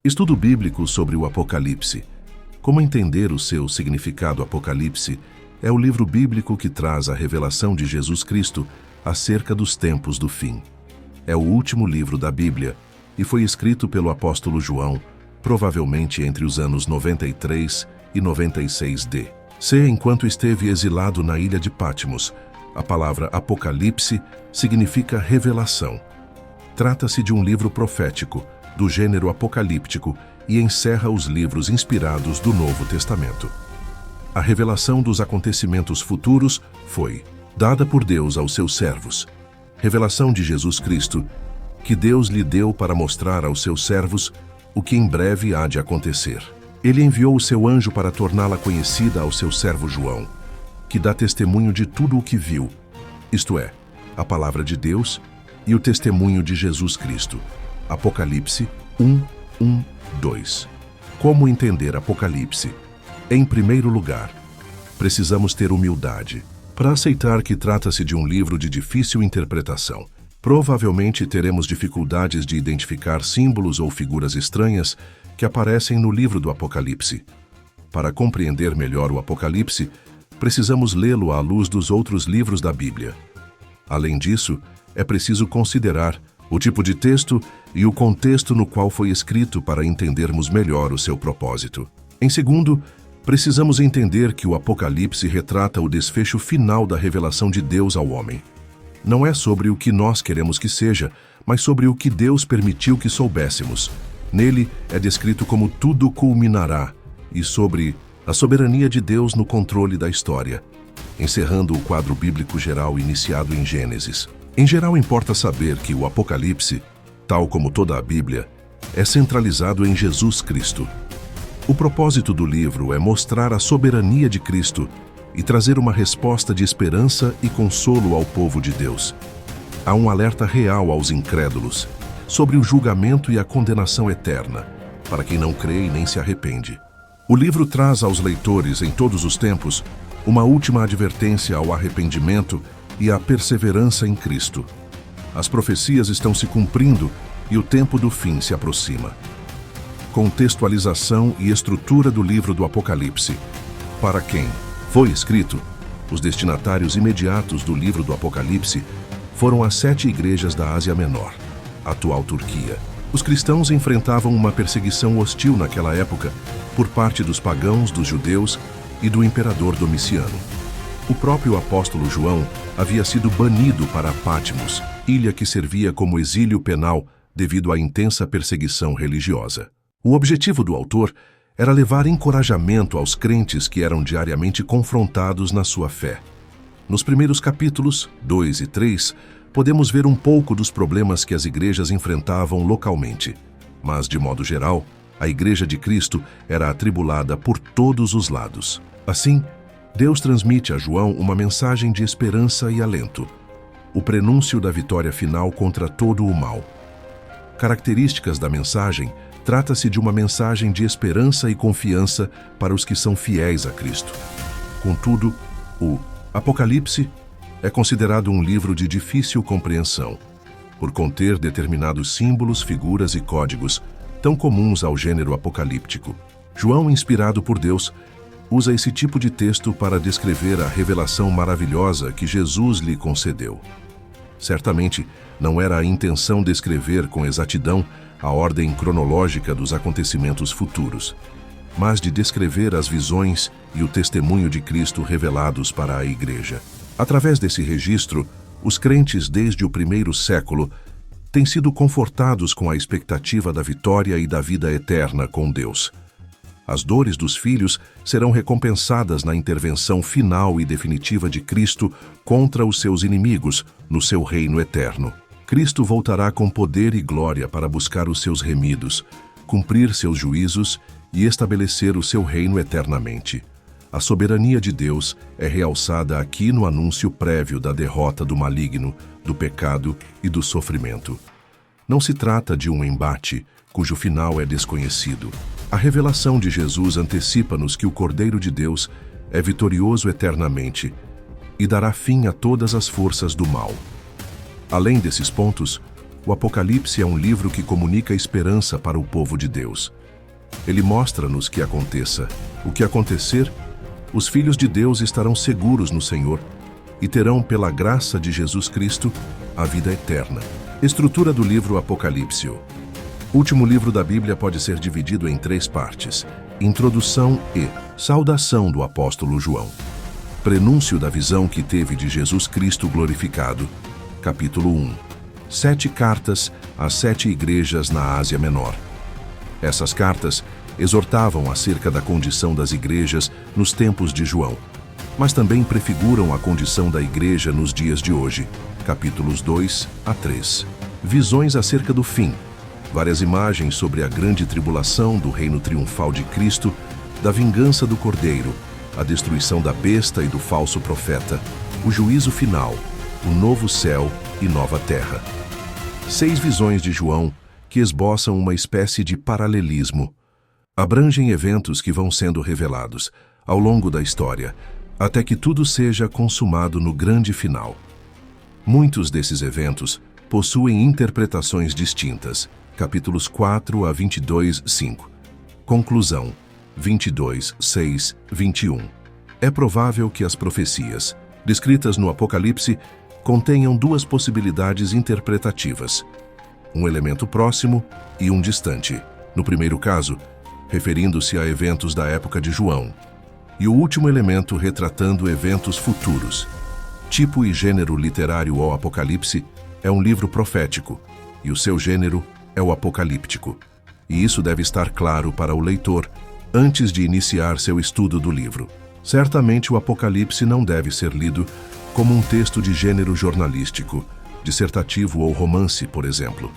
Estudo bíblico sobre o Apocalipse. Como entender o seu significado? Apocalipse é o livro bíblico que traz a revelação de Jesus Cristo acerca dos tempos do fim. É o último livro da Bíblia e foi escrito pelo apóstolo João, provavelmente entre os anos 93 e 96 d.C. Enquanto esteve exilado na ilha de Patmos. A palavra Apocalipse significa revelação. Trata-se de um livro profético, do gênero apocalíptico, e encerra os livros inspirados do Novo Testamento. A revelação dos acontecimentos futuros foi dada por Deus aos seus servos. Revelação de Jesus Cristo, que Deus lhe deu para mostrar aos seus servos o que em breve há de acontecer. Ele enviou o seu anjo para torná-la conhecida ao seu servo João, que dá testemunho de tudo o que viu, isto é, a palavra de Deus e o testemunho de Jesus Cristo. Apocalipse 1:1-2. Como entender Apocalipse? Em primeiro lugar, precisamos ter humildade para aceitar que trata-se de um livro de difícil interpretação. Provavelmente teremos dificuldades de identificar símbolos ou figuras estranhas que aparecem no livro do Apocalipse. Para compreender melhor o Apocalipse, precisamos lê-lo à luz dos outros livros da Bíblia. Além disso, é preciso considerar o tipo de texto e o contexto no qual foi escrito para entendermos melhor o seu propósito. Em segundo, precisamos entender que o Apocalipse retrata o desfecho final da revelação de Deus ao homem. Não é sobre o que nós queremos que seja, mas sobre o que Deus permitiu que soubéssemos. Nele é descrito como tudo culminará e sobre a soberania de Deus no controle da história, encerrando o quadro bíblico geral iniciado em Gênesis. Em geral, importa saber que o Apocalipse, tal como toda a Bíblia, é centralizado em Jesus Cristo. O propósito do livro é mostrar a soberania de Cristo e trazer uma resposta de esperança e consolo ao povo de Deus. Há um alerta real aos incrédulos sobre o julgamento e a condenação eterna, para quem não crê e nem se arrepende. O livro traz aos leitores, em todos os tempos, uma última advertência ao arrependimento e à perseverança em Cristo. As profecias estão se cumprindo e o tempo do fim se aproxima. Contextualização e estrutura do livro do Apocalipse. Para quem foi escrito, os destinatários imediatos do livro do Apocalipse foram as 7 igrejas da Ásia Menor, atual Turquia. Os cristãos enfrentavam uma perseguição hostil naquela época por parte dos pagãos, dos judeus e do imperador Domiciano. O próprio apóstolo João havia sido banido para Patmos, ilha que servia como exílio penal devido à intensa perseguição religiosa. O objetivo do autor era levar encorajamento aos crentes que eram diariamente confrontados na sua fé. Nos primeiros capítulos, 2 e 3, podemos ver um pouco dos problemas que as igrejas enfrentavam localmente. Mas, de modo geral, a Igreja de Cristo era atribulada por todos os lados. Assim, Deus transmite a João uma mensagem de esperança e alento, o prenúncio da vitória final contra todo o mal. Características da mensagem: trata-se de uma mensagem de esperança e confiança para os que são fiéis a Cristo. Contudo, o Apocalipse é considerado um livro de difícil compreensão, por conter determinados símbolos, figuras e códigos tão comuns ao gênero apocalíptico. João, inspirado por Deus, usa esse tipo de texto para descrever a revelação maravilhosa que Jesus lhe concedeu. Certamente, não era a intenção descrever com exatidão a ordem cronológica dos acontecimentos futuros, mas de descrever as visões e o testemunho de Cristo revelados para a Igreja. Através desse registro, os crentes desde o primeiro século têm sido confortados com a expectativa da vitória e da vida eterna com Deus. As dores dos filhos serão recompensadas na intervenção final e definitiva de Cristo contra os seus inimigos no seu reino eterno. Cristo voltará com poder e glória para buscar os seus remidos, cumprir seus juízos e estabelecer o seu reino eternamente. A soberania de Deus é realçada aqui no anúncio prévio da derrota do maligno, do pecado e do sofrimento. Não se trata de um embate cujo final é desconhecido. A revelação de Jesus antecipa-nos que o Cordeiro de Deus é vitorioso eternamente e dará fim a todas as forças do mal. Além desses pontos, O Apocalipse é um livro que comunica esperança para o povo de Deus. Ele mostra-nos que aconteça o que acontecer, os filhos de Deus estarão seguros no Senhor e terão, pela graça de Jesus Cristo, a vida eterna. Estrutura do livro Apocalipse. O último livro da Bíblia pode ser dividido em 3 partes: introdução e saudação do apóstolo João. Prenúncio da visão que teve de Jesus Cristo glorificado. Capítulo 1. 7 cartas às 7 igrejas na Ásia Menor. Essas cartas exortavam acerca da condição das igrejas nos tempos de João, mas também prefiguram a condição da igreja nos dias de hoje. Capítulos 2 a 3. Visões acerca do fim. Várias imagens sobre a grande tribulação do reino triunfal de Cristo, da vingança do Cordeiro, a destruição da besta e do falso profeta, o juízo final, o novo céu e nova terra. 6 visões de João que esboçam uma espécie de paralelismo. Abrangem eventos que vão sendo revelados ao longo da história, até que tudo seja consumado no grande final. Muitos desses eventos possuem interpretações distintas. Capítulos 4 a 22, 5. Conclusão, 22, 6, 21. É provável que as profecias, descritas no Apocalipse, contenham 2 possibilidades interpretativas: um elemento próximo e um distante. No primeiro caso, referindo-se a eventos da época de João, e o último elemento retratando eventos futuros. Tipo e gênero literário ao Apocalipse é um livro profético, e o seu gênero é o apocalíptico. E isso deve estar claro para o leitor antes de iniciar seu estudo do livro. Certamente o Apocalipse não deve ser lido como um texto de gênero jornalístico, dissertativo ou romance, por exemplo.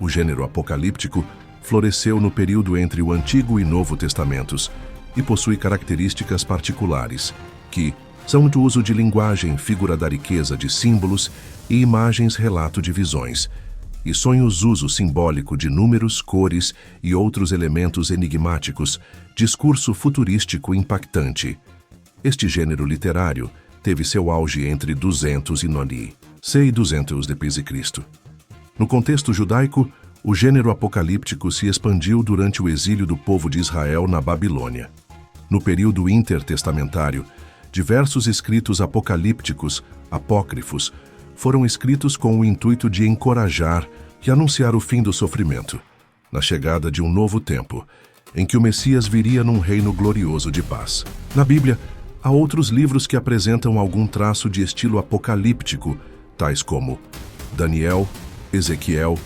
O gênero apocalíptico floresceu no período entre o Antigo e Novo Testamentos e possui características particulares, que são do uso de linguagem, figura da riqueza de símbolos e imagens, relato de visões, e sonhos, uso simbólico de números, cores e outros elementos enigmáticos, discurso futurístico impactante. Este gênero literário teve seu auge entre 200 e 200 depois de Cristo. No contexto judaico, o gênero apocalíptico se expandiu durante o exílio do povo de Israel na Babilônia. No período intertestamentário, diversos escritos apocalípticos, apócrifos, foram escritos com o intuito de encorajar e anunciar o fim do sofrimento, na chegada de um novo tempo, em que o Messias viria num reino glorioso de paz. Na Bíblia, há outros livros que apresentam algum traço de estilo apocalíptico, tais como Daniel, Ezequiel,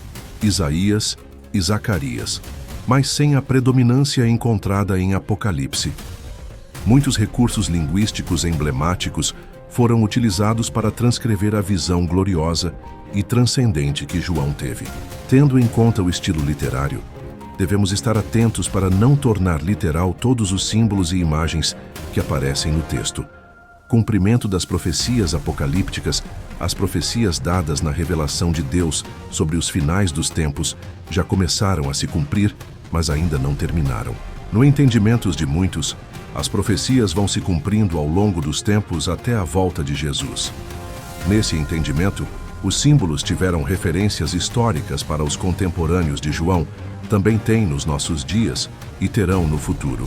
Isaías e Zacarias, mas sem a predominância encontrada em Apocalipse. Muitos recursos linguísticos emblemáticos foram utilizados para transcrever a visão gloriosa e transcendente que João teve. Tendo em conta o estilo literário, devemos estar atentos para não tornar literal todos os símbolos e imagens que aparecem no texto. Cumprimento das profecias apocalípticas, as profecias dadas na revelação de Deus sobre os finais dos tempos já começaram a se cumprir, mas ainda não terminaram. No entendimento de muitos, as profecias vão se cumprindo ao longo dos tempos até a volta de Jesus. Nesse entendimento, os símbolos tiveram referências históricas para os contemporâneos de João, também têm nos nossos dias e terão no futuro.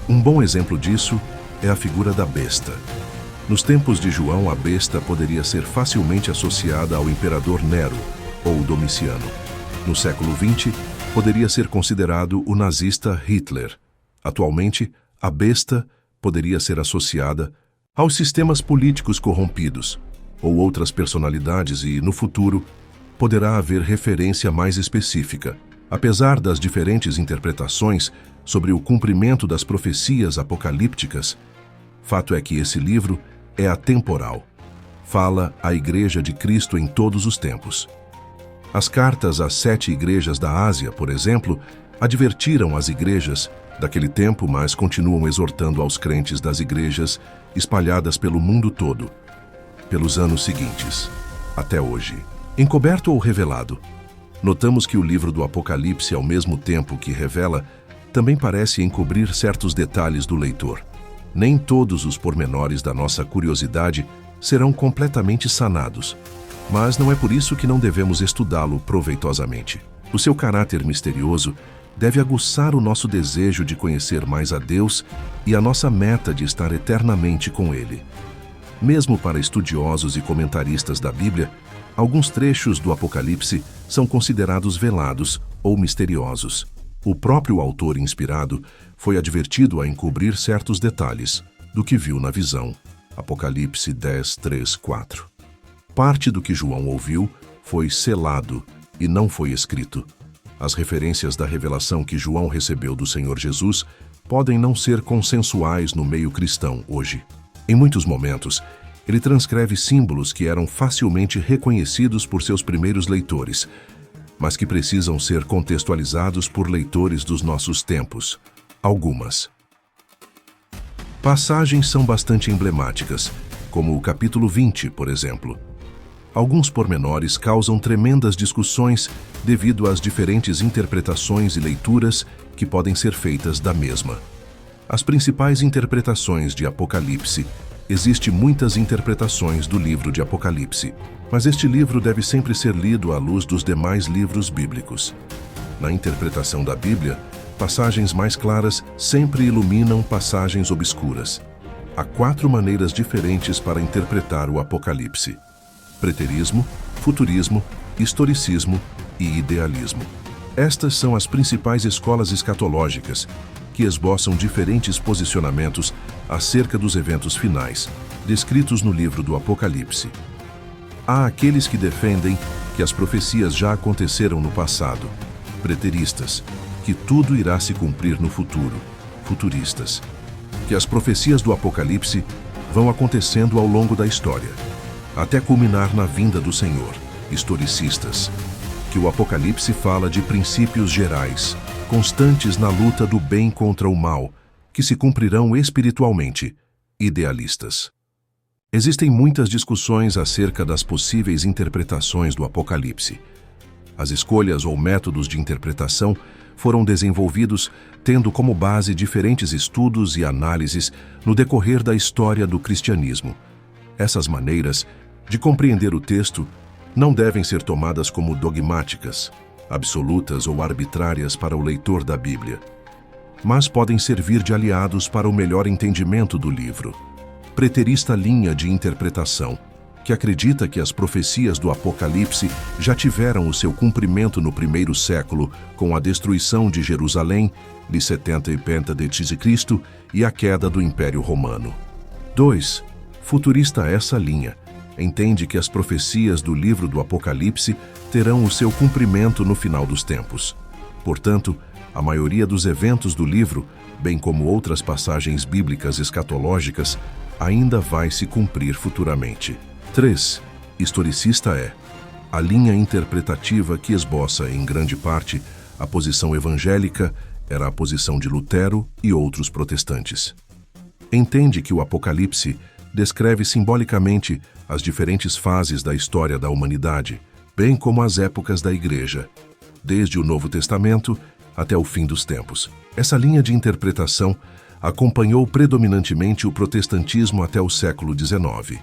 Um bom exemplo disso é a figura da besta. Nos tempos de João, a besta poderia ser facilmente associada ao imperador Nero ou Domiciano. No século XX, poderia ser considerado o nazista Hitler. Atualmente, a besta poderia ser associada aos sistemas políticos corrompidos ou outras personalidades e, no futuro, poderá haver referência mais específica. Apesar das diferentes interpretações sobre o cumprimento das profecias apocalípticas, fato é que esse livro é atemporal. Fala à Igreja de Cristo em todos os tempos. As cartas às 7 igrejas da Ásia, por exemplo, advertiram as igrejas daquele tempo, mas continuam exortando aos crentes das igrejas espalhadas pelo mundo todo, pelos anos seguintes, até hoje. Encoberto ou revelado? Notamos que o livro do Apocalipse, ao mesmo tempo que revela, também parece encobrir certos detalhes do leitor. Nem todos os pormenores da nossa curiosidade serão completamente sanados. Mas não é por isso que não devemos estudá-lo proveitosamente. O seu caráter misterioso deve aguçar o nosso desejo de conhecer mais a Deus e a nossa meta de estar eternamente com Ele. Mesmo para estudiosos e comentaristas da Bíblia, alguns trechos do Apocalipse são considerados velados ou misteriosos. O próprio autor inspirado foi advertido a encobrir certos detalhes do que viu na visão. Apocalipse 10, 3, 4. Parte do que João ouviu foi selado e não foi escrito. As referências da revelação que João recebeu do Senhor Jesus podem não ser consensuais no meio cristão hoje. Em muitos momentos, ele transcreve símbolos que eram facilmente reconhecidos por seus primeiros leitores, mas que precisam ser contextualizados por leitores dos nossos tempos. Algumas passagens são bastante emblemáticas, como o capítulo 20, por exemplo. Alguns pormenores causam tremendas discussões devido às diferentes interpretações e leituras que podem ser feitas da mesma. As principais interpretações de Apocalipse. Existem muitas interpretações do livro de Apocalipse, mas este livro deve sempre ser lido à luz dos demais livros bíblicos. Na interpretação da Bíblia, passagens mais claras sempre iluminam passagens obscuras. Há 4 maneiras diferentes para interpretar o Apocalipse: preterismo, futurismo, historicismo e idealismo. Estas são as principais escolas escatológicas, que esboçam diferentes posicionamentos acerca dos eventos finais, descritos no livro do Apocalipse. Há aqueles que defendem que as profecias já aconteceram no passado, preteristas, que tudo irá se cumprir no futuro, futuristas, que as profecias do Apocalipse vão acontecendo ao longo da história, até culminar na vinda do Senhor, historicistas, que o Apocalipse fala de princípios gerais, constantes na luta do bem contra o mal, que se cumprirão espiritualmente, idealistas. Existem muitas discussões acerca das possíveis interpretações do Apocalipse. As escolhas ou métodos de interpretação foram desenvolvidos tendo como base diferentes estudos e análises no decorrer da história do cristianismo. Essas maneiras de compreender o texto não devem ser tomadas como dogmáticas, absolutas ou arbitrárias para o leitor da Bíblia, mas podem servir de aliados para o melhor entendimento do livro. Preterista linha de interpretação, que acredita que as profecias do Apocalipse já tiveram o seu cumprimento no primeiro século com a destruição de Jerusalém, de 70 e penta de Cristo, e a queda do Império Romano. 2. Futurista essa linha entende que as profecias do livro do Apocalipse terão o seu cumprimento no final dos tempos. Portanto, a maioria dos eventos do livro, bem como outras passagens bíblicas escatológicas, ainda vai se cumprir futuramente. 3. Historicista é a linha interpretativa que esboça, em grande parte, a posição evangélica, era a posição de Lutero e outros protestantes. Entende que o Apocalipse descreve simbolicamente as diferentes fases da história da humanidade, bem como as épocas da Igreja, desde o Novo Testamento até o fim dos tempos. Essa linha de interpretação acompanhou predominantemente o protestantismo até o século XIX,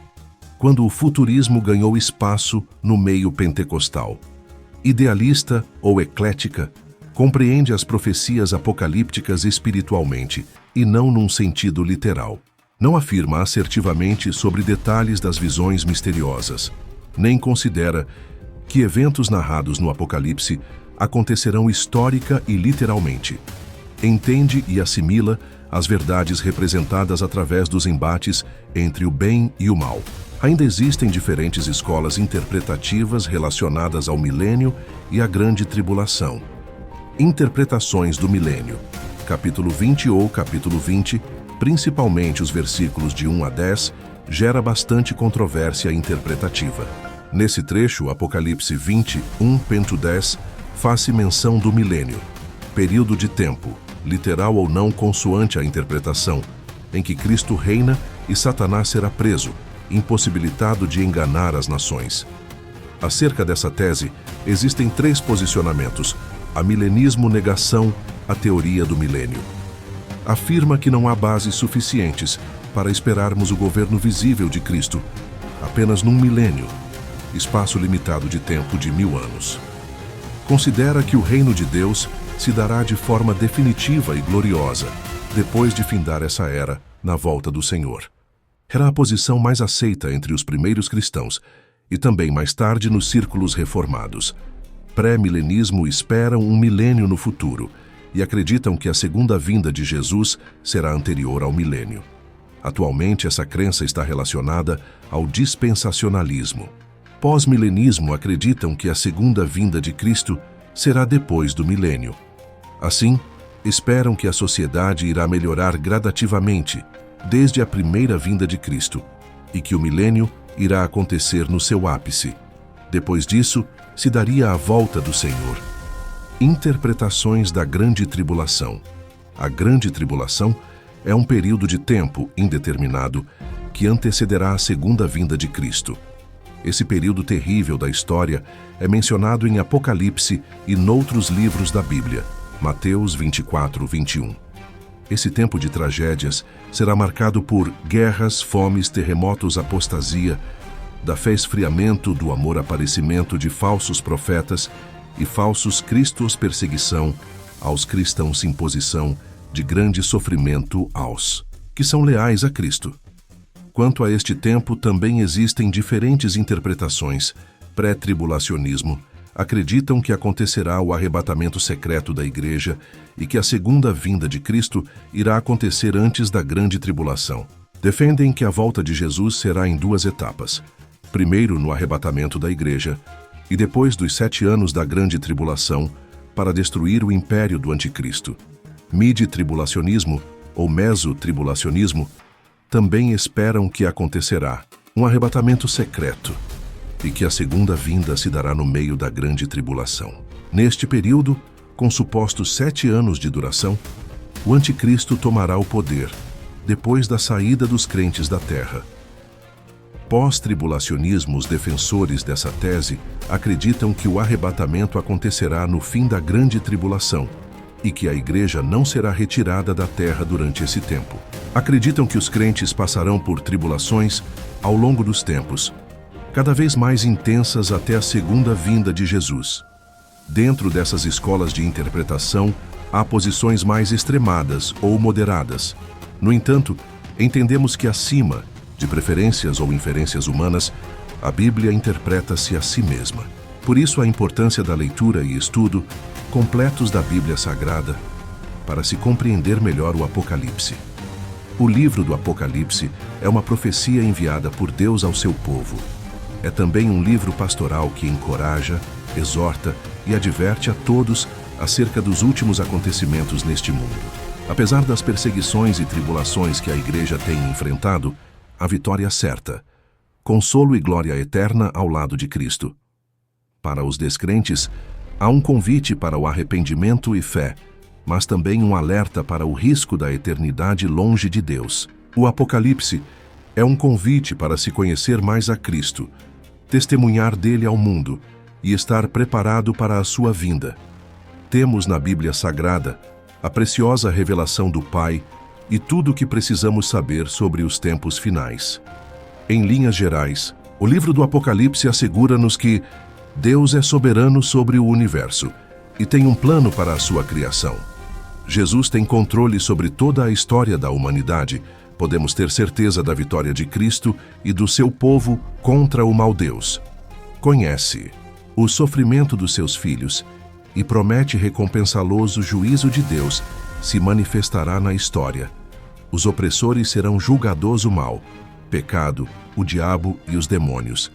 quando o futurismo ganhou espaço no meio pentecostal. Idealista ou eclética, compreende as profecias apocalípticas espiritualmente e não num sentido literal. Não afirma assertivamente sobre detalhes das visões misteriosas, nem considera que eventos narrados no Apocalipse acontecerão histórica e literalmente. Entende e assimila as verdades representadas através dos embates entre o bem e o mal. Ainda existem diferentes escolas interpretativas relacionadas ao milênio e à grande tribulação. Interpretações do milênio. Capítulo 20 ou capítulo 20, principalmente os versículos de 1 a 10, gera bastante controvérsia interpretativa. Nesse trecho, Apocalipse 20, 1-10, faz-se menção do milênio, período de tempo, literal ou não consoante a interpretação, em que Cristo reina e Satanás será preso, impossibilitado de enganar as nações. Acerca dessa tese, existem 3 posicionamentos: a milenismo negação, a teoria do milênio. Afirma que não há bases suficientes para esperarmos o governo visível de Cristo apenas num milênio. espaço limitado de tempo de 1000 anos. Considera que o reino de Deus se dará de forma definitiva e gloriosa, depois de findar essa era, na volta do Senhor. Era a posição mais aceita entre os primeiros cristãos e também mais tarde nos círculos reformados. Pré-milenismo esperam um milênio no futuro e acreditam que a segunda vinda de Jesus será anterior ao milênio. Atualmente, essa crença está relacionada ao dispensacionalismo. Pós-milenismo acreditam que a segunda vinda de Cristo será depois do milênio. Assim, esperam que a sociedade irá melhorar gradativamente desde a primeira vinda de Cristo e que o milênio irá acontecer no seu ápice. Depois disso, se daria a volta do Senhor. Interpretações da Grande Tribulação. A Grande Tribulação é um período de tempo indeterminado que antecederá a segunda vinda de Cristo. Esse período terrível da história é mencionado em Apocalipse e noutros livros da Bíblia, Mateus 24, 21. Esse tempo de tragédias será marcado por guerras, fomes, terremotos, apostasia, da fé esfriamento, do amor aparecimento de falsos profetas e falsos cristos, perseguição aos cristãos, imposição de grande sofrimento aos que são leais a Cristo. Quanto a este tempo, também existem diferentes interpretações. Pré-tribulacionismo acreditam que acontecerá o arrebatamento secreto da Igreja e que a segunda vinda de Cristo irá acontecer antes da grande tribulação. Defendem que a volta de Jesus será em 2 etapas. Primeiro no arrebatamento da Igreja e depois dos 7 anos da grande tribulação para destruir o império do anticristo. Midi-tribulacionismo ou mesotribulacionismo também esperam que acontecerá um arrebatamento secreto e que a segunda vinda se dará no meio da grande tribulação. Neste período, com supostos 7 anos de duração, o anticristo tomará o poder, depois da saída dos crentes da terra. Pós-tribulacionismo, os defensores dessa tese acreditam que o arrebatamento acontecerá no fim da grande tribulação e que a Igreja não será retirada da terra durante esse tempo. Acreditam que os crentes passarão por tribulações ao longo dos tempos, cada vez mais intensas até a segunda vinda de Jesus. Dentro dessas escolas de interpretação, há posições mais extremadas ou moderadas. No entanto, entendemos que acima de preferências ou inferências humanas, a Bíblia interpreta-se a si mesma. Por isso, a importância da leitura e estudo completos da Bíblia Sagrada para se compreender melhor o Apocalipse. O livro do Apocalipse é uma profecia enviada por Deus ao seu povo. É também um livro pastoral que encoraja, exorta e adverte a todos acerca dos últimos acontecimentos neste mundo. Apesar das perseguições e tribulações que a Igreja tem enfrentado, a vitória é certa, consolo e glória eterna ao lado de Cristo. Para os descrentes, há um convite para o arrependimento e fé, mas também um alerta para o risco da eternidade longe de Deus. O Apocalipse é um convite para se conhecer mais a Cristo, testemunhar dele ao mundo e estar preparado para a sua vinda. Temos na Bíblia Sagrada a preciosa revelação do Pai e tudo o que precisamos saber sobre os tempos finais. Em linhas gerais, o livro do Apocalipse assegura-nos que Deus é soberano sobre o universo e tem um plano para a sua criação. Jesus tem controle sobre toda a história da humanidade. Podemos ter certeza da vitória de Cristo e do seu povo contra o mau Deus. Conhece o sofrimento dos seus filhos e promete recompensá-los. O juízo de Deus se manifestará na história. Os opressores serão julgados do mal, pecado, o diabo e os demônios.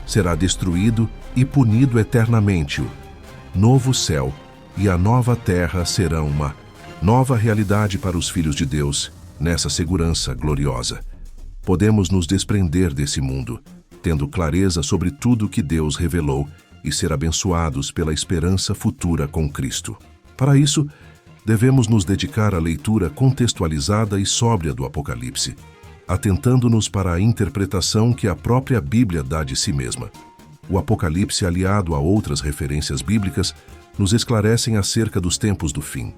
Será destruído e punido eternamente. O novo céu e a nova terra serão uma nova realidade para os filhos de Deus. Nessa segurança gloriosa, podemos nos desprender desse mundo, tendo clareza sobre tudo que Deus revelou e ser abençoados pela esperança futura com Cristo. Para isso, devemos nos dedicar à leitura contextualizada e sóbria do Apocalipse, atentando-nos para a interpretação que a própria Bíblia dá de si mesma. O Apocalipse, aliado a outras referências bíblicas, nos esclarecem acerca dos tempos do fim.